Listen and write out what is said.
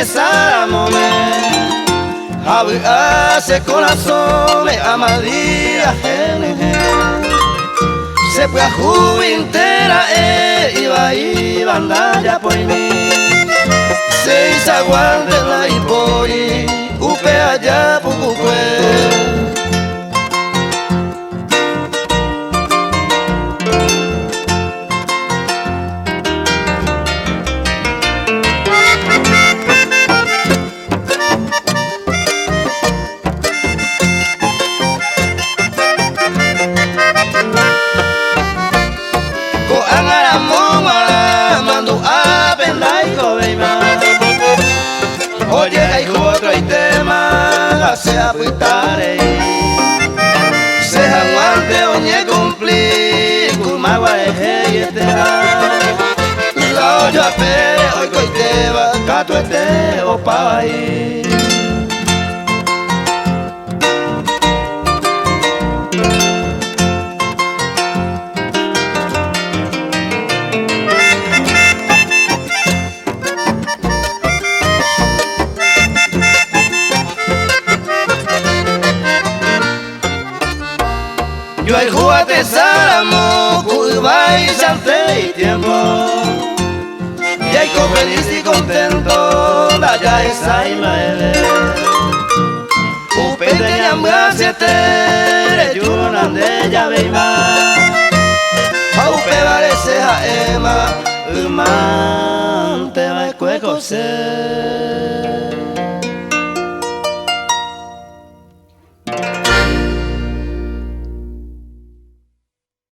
saramone Habu hace corazón amadía gene se puede juintera iba andaya por mí se isaguante la ipoi upe allá pucucue Oye, hay otro tema, se apuitare se aguante, oye, cumplir, kumagua eje y etera la olla pere, hoy coiteba, cato ete, opa ahí yo el juguete salamo, cuba y salte y tiempo y hay feliz y contento, la ya esa y maele upete nyambra siete, yunan de ya beima upe varese a ema, te va a cueco se